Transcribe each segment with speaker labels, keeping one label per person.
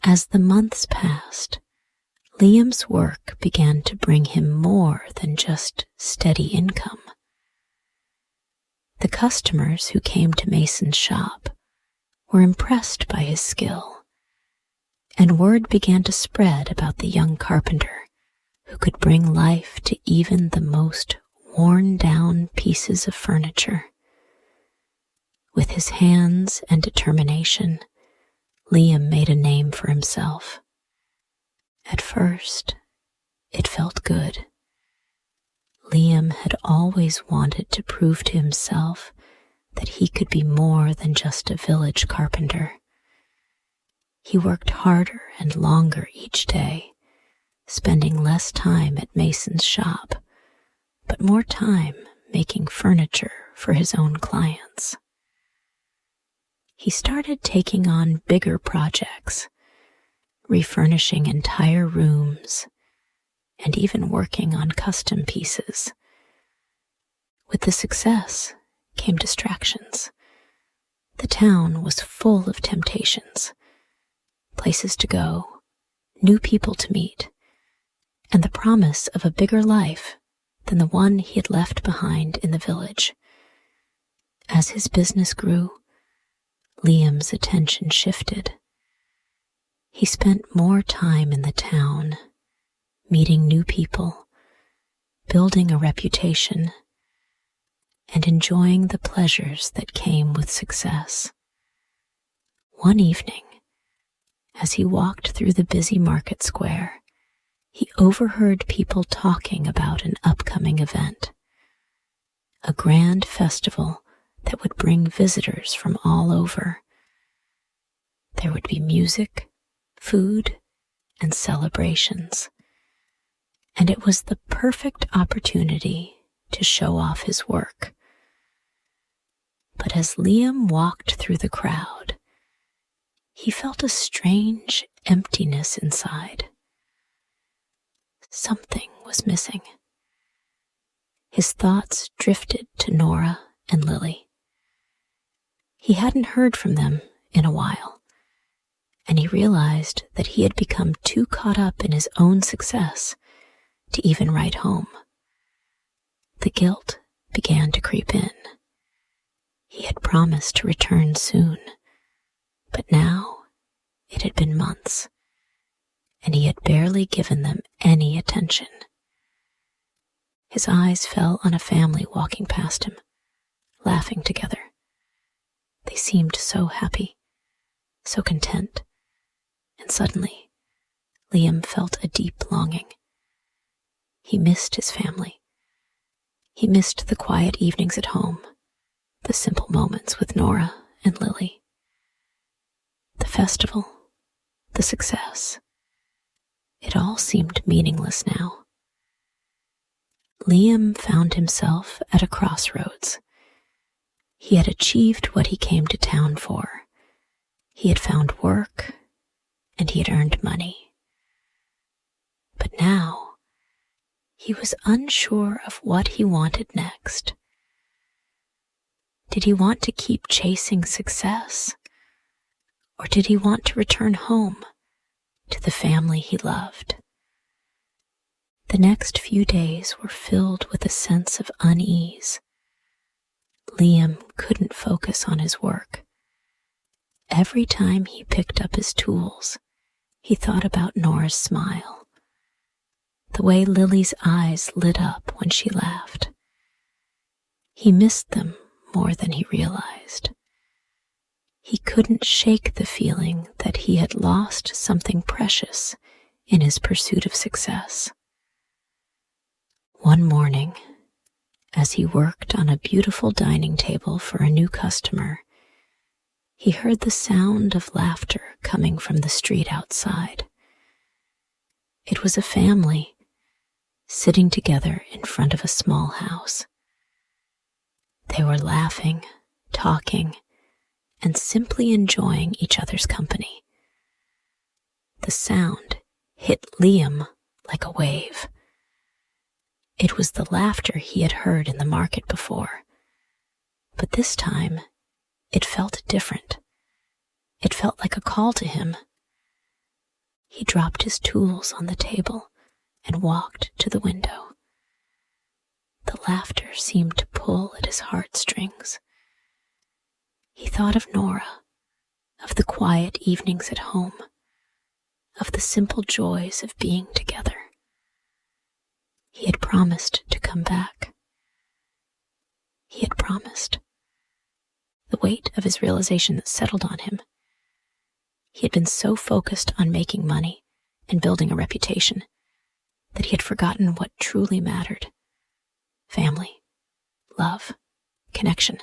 Speaker 1: As the months passed, Liam's work began to bring him more than just steady income. The customers who came to Mason's shop were impressed by his skill, and word began to spread about the young carpenter who could bring life to even the most worn-down pieces of furniture. With his hands and determination, Liam made a name for himself. At first, it felt good. Liam had always wanted to prove to himself that he could be more than just a village carpenter. He worked harder and longer each day, spending less time at Mason's shop, but more time making furniture for his own clients. He started taking on bigger projects, refurnishing entire rooms, and even working on custom pieces. With the success came distractions. The town was full of temptations, places to go, new people to meet, and the promise of a bigger life than the one he had left behind in the village. As his business grew, Liam's attention shifted. He spent more time in the town, meeting new people, building a reputation, and enjoying the pleasures that came with success. One evening, as he walked through the busy market square, he overheard people talking about an upcoming event, a grand festival that would bring visitors from all over. There would be music, food, and celebrations, and it was the perfect opportunity to show off his work. But as Liam walked through the crowd, he felt a strange emptiness inside. Something was missing. His thoughts drifted to Nora and Lily. He hadn't heard from them in a while, and he realized that he had become too caught up in his own success to even write home. The guilt began to creep in. He had promised to return soon, but now it had been months, and he had barely given them any attention. His eyes fell on a family walking past him, laughing together. They seemed so happy, so content, and suddenly, Liam felt a deep longing. He missed his family. He missed the quiet evenings at home, the simple moments with Nora and Lily. The festival, the success, it all seemed meaningless now. Liam found himself at a crossroads. He had achieved what he came to town for. He had found work, and he had earned money. But now, he was unsure of what he wanted next. Did he want to keep chasing success? Or did he want to return home to the family he loved? The next few days were filled with a sense of unease. Liam couldn't focus on his work. Every time he picked up his tools, he thought about Nora's smile, the way Lily's eyes lit up when she laughed. He missed them more than he realized. He couldn't shake the feeling that he had lost something precious in his pursuit of success. One morning, as he worked on a beautiful dining table for a new customer, he heard the sound of laughter coming from the street outside. It was a family sitting together in front of a small house. They were laughing, talking, and simply enjoying each other's company. The sound hit Liam like a wave. It was the laughter he had heard in the market before, but this time it felt different. It felt like a call to him. He dropped his tools on the table and walked to the window. The laughter seemed to pull at his heartstrings. He thought of Nora, of the quiet evenings at home, of the simple joys of being together. He had promised to come back. He had promised. The weight of his realization settled on him. He had been so focused on making money and building a reputation that he had forgotten what truly mattered: family, love, connection.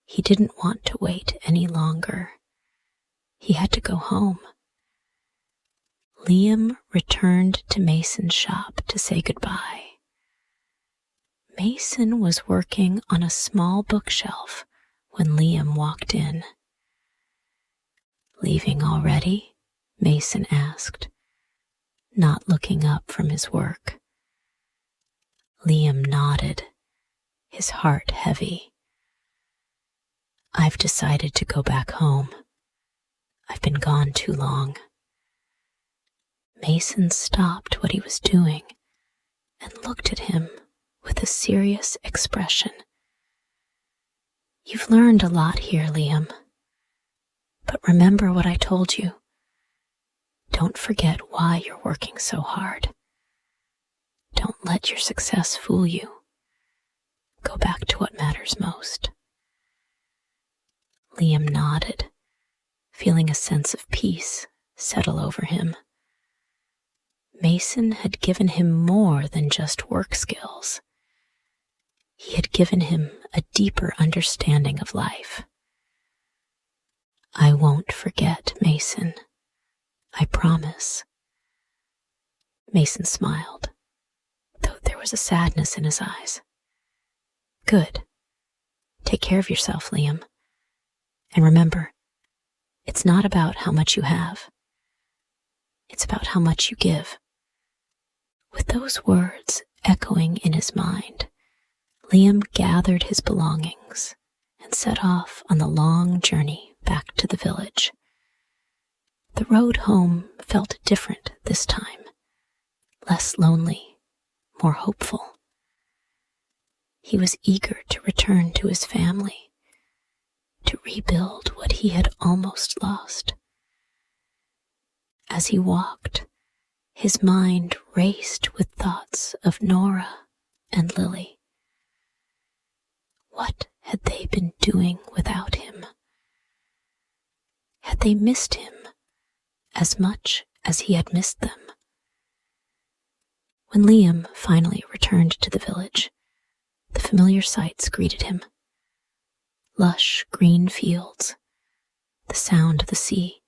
Speaker 1: He didn't want to wait any longer. He had to go home. Liam returned to Mason's shop to say goodbye. Mason was working on a small bookshelf when Liam walked in. "Leaving already?" Mason asked, not looking up from his work. Liam nodded, his heart heavy. "I've decided to go back home. I've been gone too long." Mason stopped what he was doing and looked at him with a serious expression. "You've learned a lot here, Liam. But remember what I told you. Don't forget why you're working so hard. Don't let your success fool you. Go back to what matters most." Liam nodded, feeling a sense of peace settle over him. Mason had given him more than just work skills. He had given him a deeper understanding of life. "I won't forget, Mason. I promise." Mason smiled, though there was a sadness in his eyes. "Good. Take care of yourself, Liam. And remember, it's not about how much you have. It's about how much you give." With those words echoing in his mind, Liam gathered his belongings and set off on the long journey back to the village. The road home felt different this time, less lonely, more hopeful. He was eager to return to his family, to rebuild what he had almost lost. As he walked, his mind raced with thoughts of Nora and Lily. What had they been doing without him? Had they missed him as much as he had missed them? When Liam finally returned to the village, the familiar sights greeted him. Lush green fields, the sound of the sea,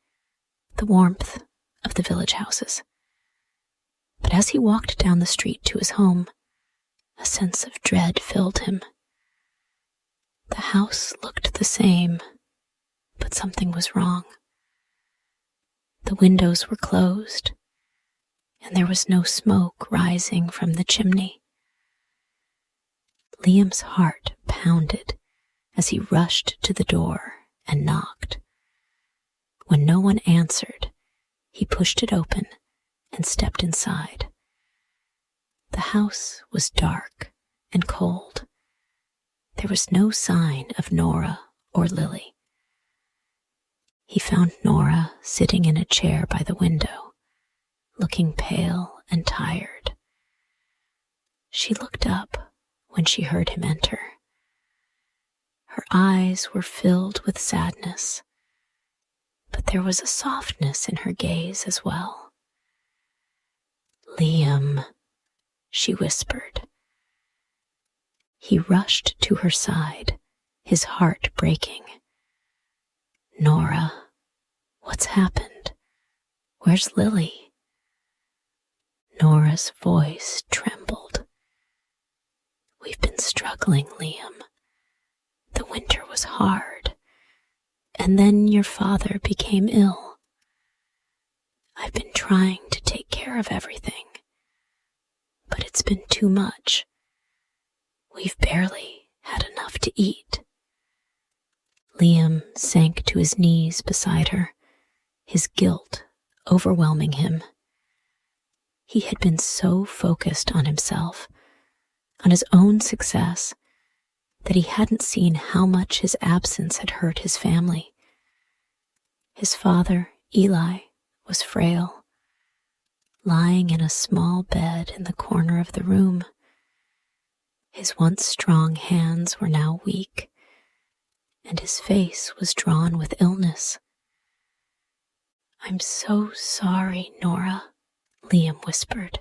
Speaker 1: the warmth of the village houses. But as he walked down the street to his home, a sense of dread filled him. The house looked the same, but something was wrong. The windows were closed, and there was no smoke rising from the chimney. Liam's heart pounded as he rushed to the door and knocked. When no one answered, he pushed it open and stepped inside. The house was dark and cold. There was no sign of Nora or Lily. He found Nora sitting in a chair by the window, looking pale and tired. She looked up when she heard him enter. Her eyes were filled with sadness, but there was a softness in her gaze as well. "Liam," she whispered. He rushed to her side, his heart breaking. "Nora, what's happened? Where's Lily?" Nora's voice trembled. "We've been struggling, Liam. The winter was hard, and then your father became ill. I've been trying to take care of everything, but it's been too much. We've barely had enough to eat." Liam sank to his knees beside her, his guilt overwhelming him. He had been so focused on himself, on his own success, that he hadn't seen how much his absence had hurt his family. His father, Eli, was frail, lying in a small bed in the corner of the room. His once strong hands were now weak, and his face was drawn with illness. "I'm so sorry, Nora," Liam whispered.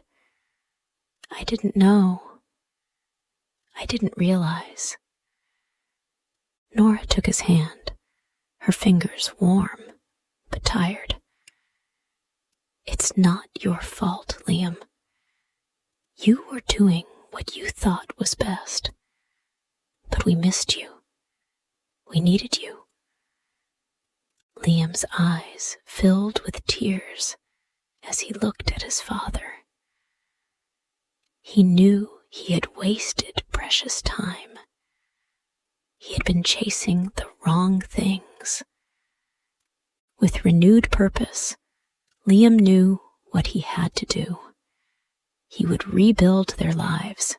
Speaker 1: "I didn't know. I didn't realize." Nora took his hand, her fingers warm but tired. "It's not your fault, Liam. You were doing what you thought was best. But we missed you. We needed you." Liam's eyes filled with tears as he looked at his father. He knew he had wasted precious time. He had been chasing the wrong things. With renewed purpose, Liam knew what he had to do. He would rebuild their lives.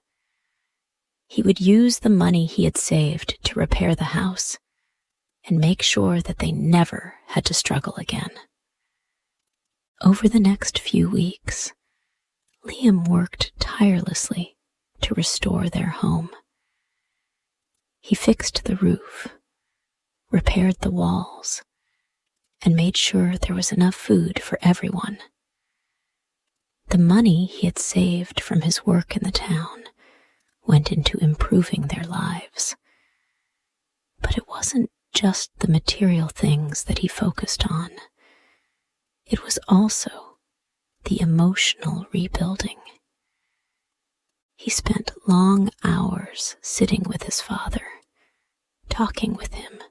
Speaker 1: He would use the money he had saved to repair the house and make sure that they never had to struggle again. Over the next few weeks, Liam worked tirelessly to restore their home. He fixed the roof, repaired the walls, and made sure there was enough food for everyone. The money he had saved from his work in the town went into improving their lives. But it wasn't just the material things that he focused on. It was also the emotional rebuilding. He spent long hours sitting with his father, talking with him,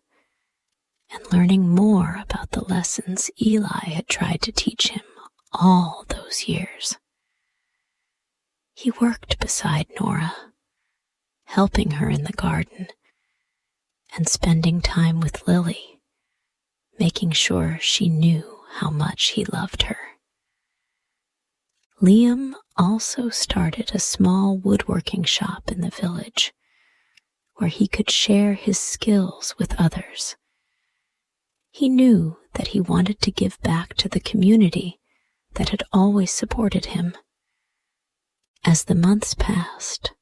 Speaker 1: and learning more about the lessons Eli had tried to teach him all those years. He worked beside Nora, helping her in the garden, and spending time with Lily, making sure she knew how much he loved her. Liam also started a small woodworking shop in the village, where he could share his skills with others. He knew that he wanted to give back to the community that had always supported him. As the months passed,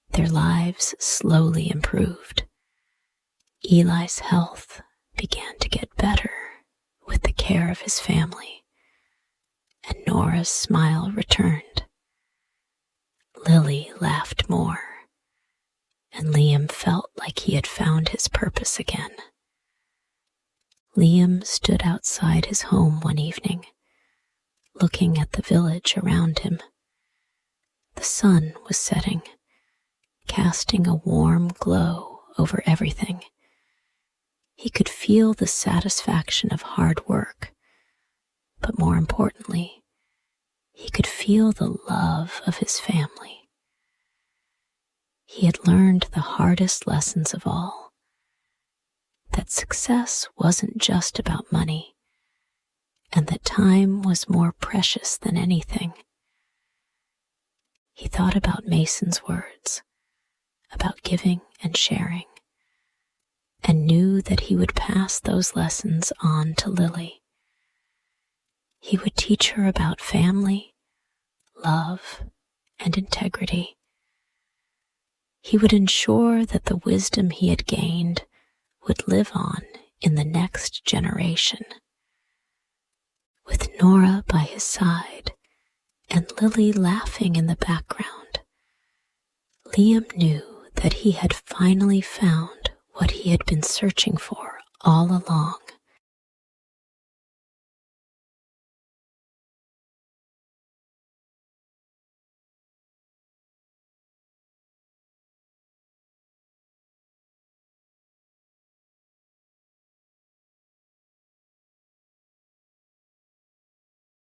Speaker 1: their lives slowly improved. Eli's health began to get better with the care of his family, and Nora's smile returned. Lily laughed more, and Liam felt like he had found his purpose again. Liam stood outside his home one evening, looking at the village around him. The sun was setting, casting a warm glow over everything. He could feel the satisfaction of hard work, but more importantly, he could feel the love of his family. He had learned the hardest lessons of all, that success wasn't just about money, and that time was more precious than anything. He thought about Mason's words, about giving and sharing, and knew that he would pass those lessons on to Lily. He would teach her about family, love, and integrity. He would ensure that the wisdom he had gained would live on in the next generation. With Nora by his side and Lily laughing in the background, Liam knew that he had finally found what he had been searching for all along.